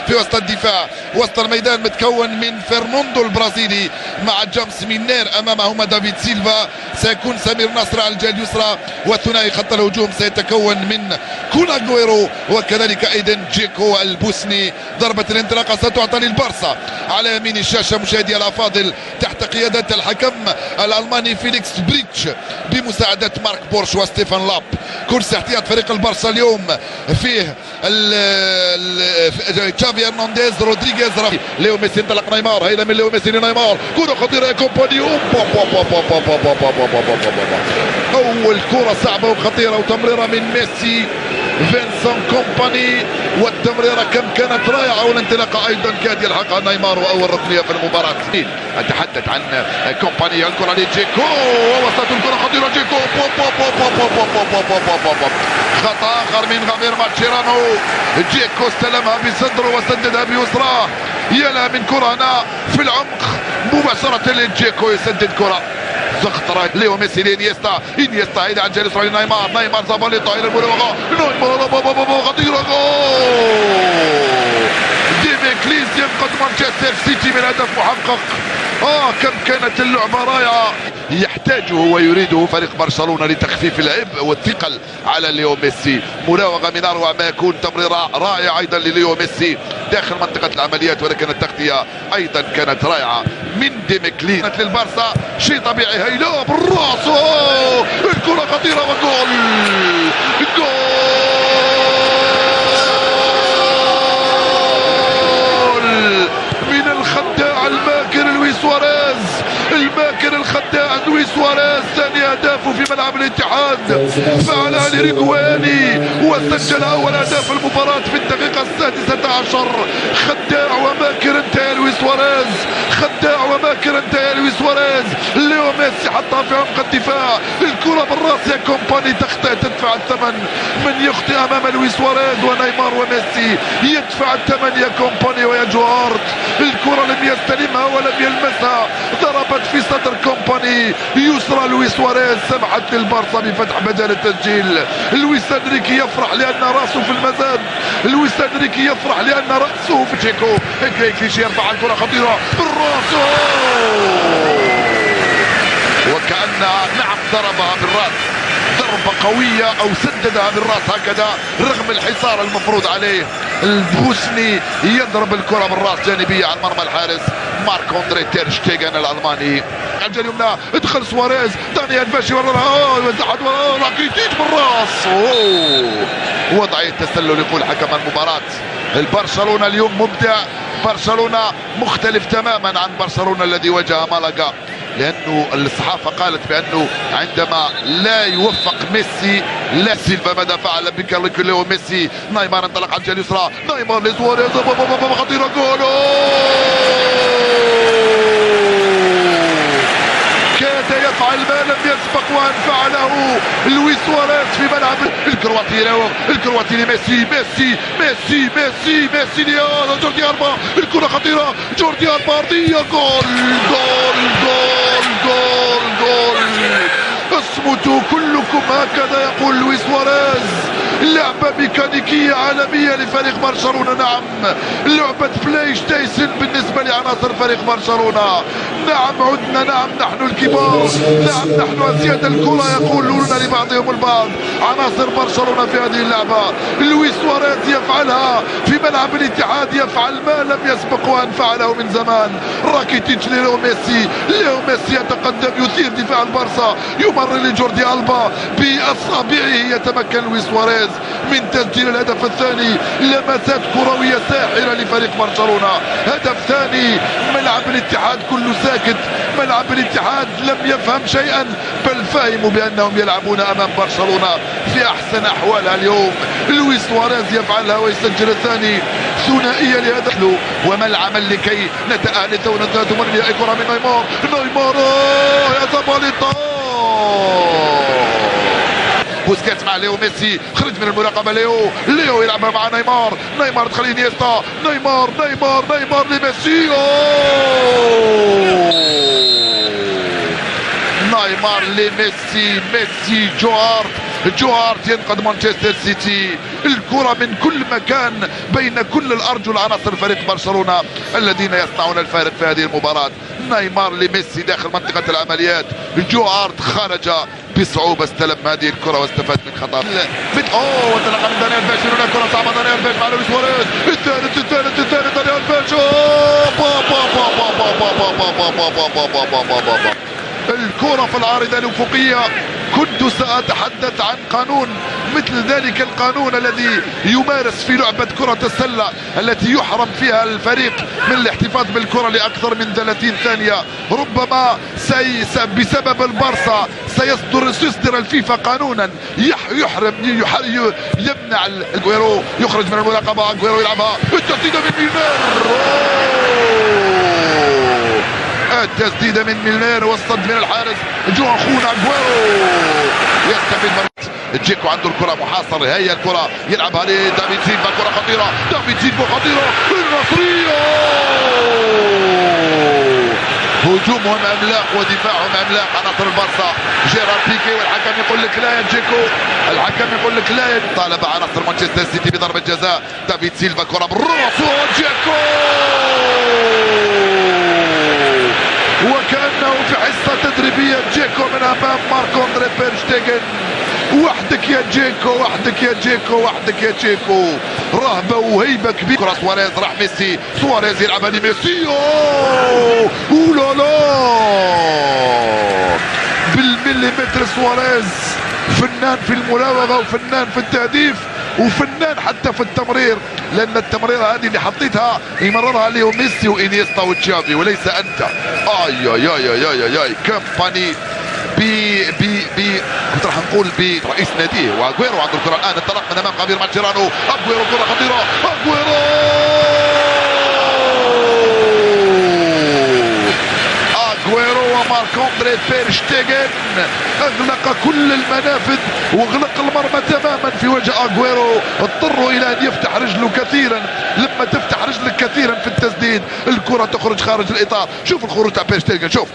في وسط الدفاع. وسط الميدان متكون من فرناندو البرازيلي مع جامس مينير، امامهما دافيد سيلفا، سيكون سمير نصر على الجهه اليسرى، والثنائي خط الهجوم سيتكون من كون اغويرو وكذلك ايضا جيكو البوسني. ضربه الانطلاقه ستعطى للبارسا على يمين الشاشه مشاهدي الافاضل تحت قياده الحكم الالماني فيليكس بريتش بمساعده مارك بورش وستيفان لاب. كرسي احتياط فريق البارسا اليوم فيه تشافي هرنانديز، رودريغيز، ليو ميسي، انطلق نيمار، هيدا من ليو ميسي لنيمار، كرة خطيرة يا كومباني، أول كرة صعبة وخطيرة وتمريرة من ميسي فينسون كومباني، والتمريرة كم كانت رائعة، والانطلاقة أيضا كاد يلحقها نيمار وأول ركنية في المباراة. أتحدث عن كومباني، الكرة لجيكو، وصلت الكرة خطيرة، جيكو خطأ آخر من غامير ماتشيرانو، جيكو استلمها بصدره وسددها بيسراه، يلا من كرة هنا في العمق مباشرة لجيكو يسدد كرة زخطرة ليو ميسي لانيستا، انيستا هيدا على الجهة اليسرى لنيمار، نيمار زاباليتا إلى المراوغة، نيمار خطيرة، جول ديمي كليز ينقذ مانشستر سيتي من هدف محقق. كم كانت اللعبة رائعة، يحتاجه ويريده فريق برشلونة لتخفيف العبء والثقل على ليو ميسي. مراوغة من أروع ما يكون، تمريرة رائعة أيضا لليو ميسي داخل منطقة العمليات، ولكن التغطية أيضا كانت رائعة من ديميكلين للبارسا، شيء طبيعي، هيلا بالراس، الكرة خطيرة وجول، من الخداع الماكر لويس سواريز، الماكر الخداع لويس سواريز، ثاني اهدافه في ملعب الاتحاد، فعل علي ريغواني وسجل اول اهداف المباراة في الدقيقة 16. خداع وماكر انت يا لويس سواريز، خداع وماكر انت يا لويس سواريز. ليو ميسي حطها في عمق الدفاع، الكرة بالراس يا كومباني، تدفع الثمن من يخطئ امام لويس سواريز ونيمار وميسي، يدفع الثمن يا كومباني ويا جوارت. الكرة لم يستلمها ولم يلمسها، ضربت في صدر كومباني، يسرى لويس سواريز، سمحت للبارسا بفتح مجال التسجيل. لويس انريكي يفرح لان راسه في المزاد، لويس انريكي يفرح لان راسه في جيكو، جريكليش يرفع الكرة خطيرة بالراس، وكأنها ضربها بالراس، ضربة قوية أو سددها بالراس هكذا رغم الحصار المفروض عليه. البوسني يضرب الكرة بالراس جانبية على مرمى الحارس مارك أندري تير شتيغن الألماني. على الجهة اليمنى ادخل سواريز، داني الباشي وزعت راكيتيش بالراس، وضعية تسلل يقول حكم المباراة. البرشلونة اليوم مبدع، برشلونة مختلف تماما عن برشلونة الذي واجه مالاغا، لانه الصحافه قالت بانه عندما لا يوفق ميسي لا سيلفا ماذا فعل بكارلو ميسي. نيمار انطلق على الجهه اليسرى، نيمار لسواريز، خطيره، جول، كاد يفعل ما لم يسبق وان فعله لويس سواريز في ملعب الكرواتي لميسي، ميسي جوردي ألبا، الكرة خطيرة، جوردي ألبا أرضية، جول، اصمتوا كلكم، هكذا يقول لويس سواريز. لعبة ميكانيكية عالمية لفريق برشلونة، نعم، لعبة بلاي ستيشن بالنسبة لعناصر فريق برشلونة. نعم عدنا، نعم نحن الكبار، نعم نحن أسياد الكرة، يقولون لبعضهم البعض عناصر برشلونة في هذه اللعبة. لويس سواريز يفعلها في ملعب الاتحاد، يفعل ما لم يسبق وأن فعله من زمان. راكيتيتش ليو ميسي يتقدم، يثير دفاع البارسا، يمرر لجوردي ألبا، بأصابعه يتمكن لويس سواريز من تسجيل الهدف الثاني. لمسات كروية ساحرة لفريق برشلونة، هدف ثاني. ملعب الاتحاد كله ساكت، ملعب الاتحاد لم يفهم شيئا، بل فهموا بأنهم يلعبون أمام برشلونة في أحسن أحوالها اليوم. لويس سواريز يفعلها ويسجل الثاني، ثنائية لهدف. وما العمل لكي نتآلف ونتمنى كرة من نيمار يا زاباليتا، بوسكيتس مع ليو ميسي، خرج من المراقبة، ليو يلعبها مع نيمار دخل انيستا، نيمار لميسي، نيمار لميسي، ميسي جوارت، جو هارت ينقذ مانشستر سيتي. الكرة من كل مكان بين كل الأرجل عناصر فريق برشلونة الذين يصنعون الفارق في هذه المباراة. نيمار لميسي داخل منطقة العمليات، جو هارت خرج بصعوبة، استلم هذه الكرة واستفاد من خطأ وانطلق من دانيال فيش. هنا كرة صعبة، دانيال فيش مع لويس سواريز، الثالث دانيال فيش. الكرة في العارضة الأفقية. كنت سأتحدث عن قانون مثل ذلك القانون الذي يمارس في لعبة كرة السلة التي يحرم فيها الفريق من الاحتفاظ بالكرة لأكثر من 30 ثانية. ربما بسبب البارسا سيصدر الفيفا قانونا يحرم يمنع اغويرو يخرج من المراقبة. اغويرو يلعبها، التسديدة من ميلنر، التسديدة من ميلنر والصد من الحارس جواخون اغويرو يستفيد من جيكو. عنده الكرة محاصرة، هي الكرة يلعبها لدافيد سيلفا، كرة خطيرة، دافيد سيلفا خطيرة، النصرية. هجومهم عملاق ودفاعهم عملاق عناصر البارسا. جيرار بيكي والحكم يقول لك لا يا جيكو، الحكم يقول لك لا. طالب عناصر مانشستر سيتي بضربة جزاء. دافيد سيلفا كرة بالراس جيكو، وكأنه في حصة تدريبية. جيكو من أمام مارك أندري بير شتيغن. وحدك يا جيكو، وحدك يا جيكو، وحدك يا جيكو. رهبة وهيبة كبيرة. كرة سواريز، راح ميسي، سواريز يلعبها لميسي، اولالا بالمليمتر. سواريز فنان في المراوغة وفنان في التهديف وفنان حتى في التمرير، لان التمريره هذه اللي حطيتها يمررها ليو ميسي وانيستا وتشافي وليس انت. اي اي اي اي اي اي كمباني كنت راح نقول برئيس ناديه. واغويرو عنده الكره الان، انطلق من امام خبير ماتشيرانو. اغويرو كره خطيره، اغويرو ومارك أندري بير شتيغن اغلق كل المنافذ واغلق المرمى تماما في وجه اغويرو. اضطروا الى ان يفتح رجله كثيرا. لما تفتح رجلك كثيرا في التسديد الكرة تخرج خارج الاطار. شوف الخروج تاع بير شتيغن، شوف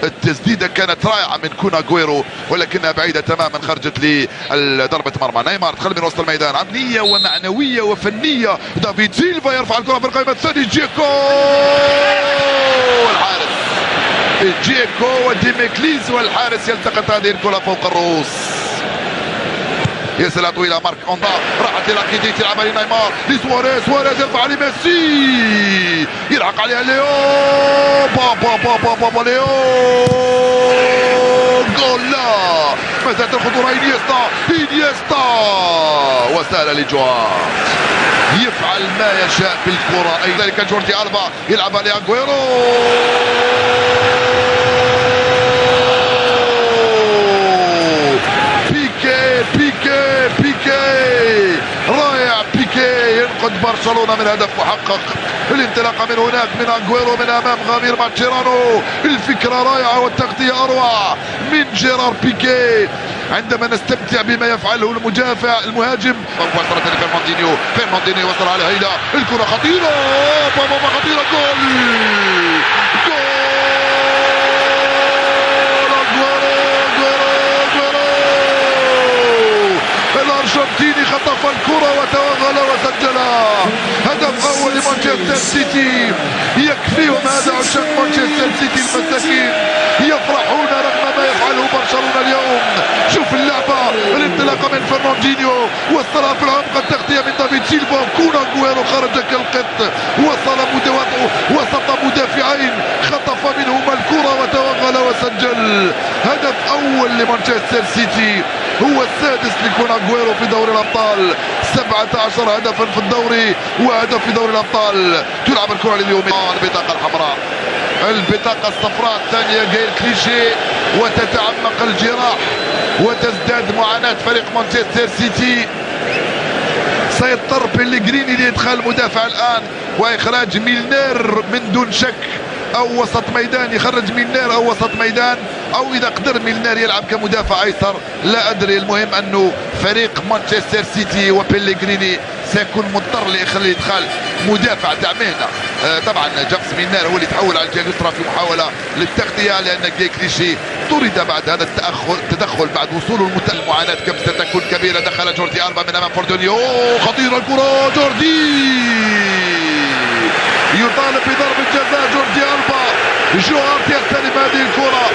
التسديدة كانت رائعة من كون اغويرو ولكنها بعيدة تماما، خرجت لضربة مرمى. نيمار دخل من وسط الميدان، عقلية ومعنوية وفنية. دافيد سيلفا يرفع الكرة في القائمة الثانية. جيكو والحارس، جيكو وديميكليز والحارس يلتقط هذه الكرة فوق الرؤوس. يرسلها طويلة، مارك أوندا راحت للاكيديت، يلعبها لنيمار لسواريز، سواريز يرفع لميسي، يلحق عليها ليو، بابا ليو، جول. لا ما زالت الخطورة. إنيستا وسهل لجوار، يفعل ما يشاء بالكرة. أي ذلك جوردي ألبا يلعبها لأغويرو، بيكي رائع. بيكي ينقذ برشلونة من هدف محقق. الانطلاقة من هناك من اغويرو من امام خبير ماتشيرانو. الفكرة رائعة والتغطية اروع من جيرار بيكي. عندما نستمتع بما يفعله المهاجم مباشرة فيرناندينيو وصل على هيدا، الكرة خطيرة، خطيرة، جول الارجنتيني خطف الكرة وتوغل وسجلها. هدف اول لمانشستر سيتي. يكفيهم هذا عشاق مانشستر سيتي المساكين، يفرحون رغم ما يفعله برشلونة اليوم. شوف اللعبة، الانطلاقة من فرناندينيو، وصلها في العمق، التغطية من دافيد سيلفا، كون اغويرو خرج كالقط، وسط مدافعين، خطف منهما الكرة وتوغل وسجل. هدف اول لمانشستر سيتي، هو السادس لكون اغويرو في دوري الابطال. 17 هدفا في الدوري وهدف في دوري الابطال. تلعب الكرة لليوم. البطاقة الحمراء، البطاقة الصفراء الثانية غير كليشيه، وتتعمق الجراح وتزداد معاناة فريق مانشستر سيتي. سيضطر بيليغريني لإدخال مدافع الآن وإخراج ميلنر من دون شك، أو وسط ميدان، يخرج ميلنر أو وسط ميدان، أو إذا قدر ميلنر يلعب كمدافع أيسر، لا أدري. المهم أنه فريق مانشستر سيتي وبيليغريني سيكون مضطر ليخلي يدخل مدافع تاع مهنه. طبعا جامس مينار هو اللي تحول على الجهه اليسرى في محاوله للتغطيه، لان جاي كليشي طرد بعد هذا التدخل بعد وصول المعاناه كم ستكون كبيره. دخل جوردي ألبا من امام فوردونيو، خطيره الكره، جوردي يطالب بضرب الجزاء. جوردي ألبا، جوارت يغتنم هذه الكره.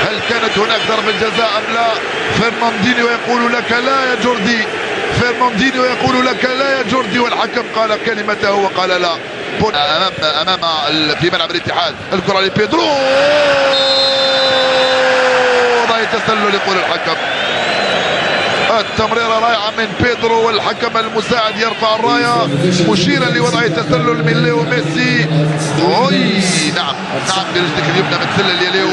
هل كانت هناك ضربه جزاء ام لا؟ فرناندينيو يقول لك لا يا جوردي، فرناندينيو يقول لك لا يا جوردي، والحكم قال كلمته وقال لا. امام في ملعب الاتحاد، الكره لبيدرو، ضايع تسلل يقول الحكم. التمريره رائعه من بيدرو، والحكم المساعد يرفع الرايه مشيرا لوضع تسلل من ليو ميسي. نعم برجلك اليمنى متسلل يا ليو.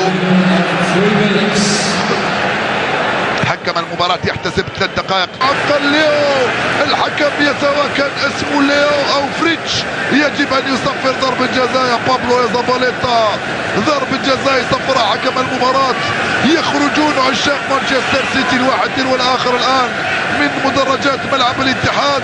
حكم المباراة يحتسب 3 دقائق. عقل ليو، الحكم سواء كان اسمه ليو او فريتش يجب ان يصفر ضربة جزاء يا بابلو يا زاباليتا. ضربة جزاء يصفرها حكم المباراة. يخرجون عشاق مانشستر سيتي الواحد والاخر الان من مدرجات ملعب الاتحاد.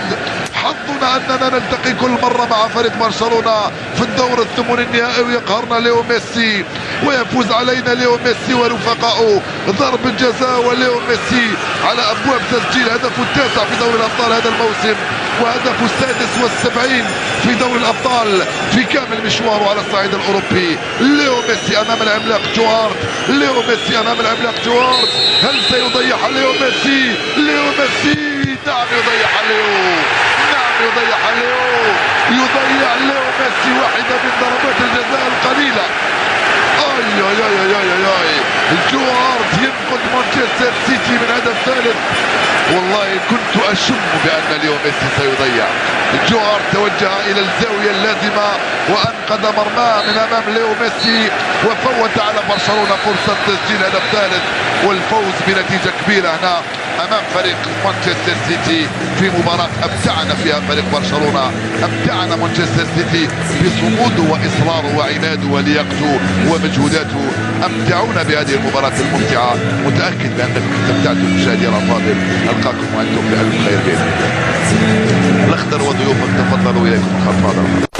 حظنا اننا نلتقي كل مرة مع فريق برشلونة في الدور الثمن النهائي ويقهرنا ليو ميسي ويفوز علينا ليو ميسي ورفقائه. ضربة جزاء وليو ميسي على ابواب تسجيل هدفه التاسع في دوري الابطال هذا الموسم، وهدفه السادس والسبعين في دوري الابطال في كامل مشواره على الصعيد الاوروبي. ليو ميسي امام العملاق جوارد، ليو ميسي امام العملاق جوارد. هل سيضيع ليو ميسي؟ ليو ميسي نعم يضيع ليو، نعم يضيع ليو، يضيع ليو ميسي واحدة من ضربات الجزاء القليلة. اي جوارد ينقذ مانشستر سيتي من هدف ثالث. والله كنت اشم بان ليو ميسي سيضيع. جوارد توجه الى الزاويه اللازمه وانقذ مرماه من امام ليو ميسي، وفوت على برشلونه فرصه تسجيل هدف ثالث والفوز بنتيجه كبيره هنا امام فريق مانشستر سيتي في مباراة ابدعنا فيها فريق برشلونة. ابدعنا مانشستر سيتي بصموده واصراره وعناده ولياقته ومجهوداته. ابدعونا بهذه المباراة الممتعة. متأكد بانكم استمتعتم مشاهدينا الافاضل. القاكم وانتم بألف خير باذن الله. الاخضر وضيوفك تفضلوا اليكم الخط.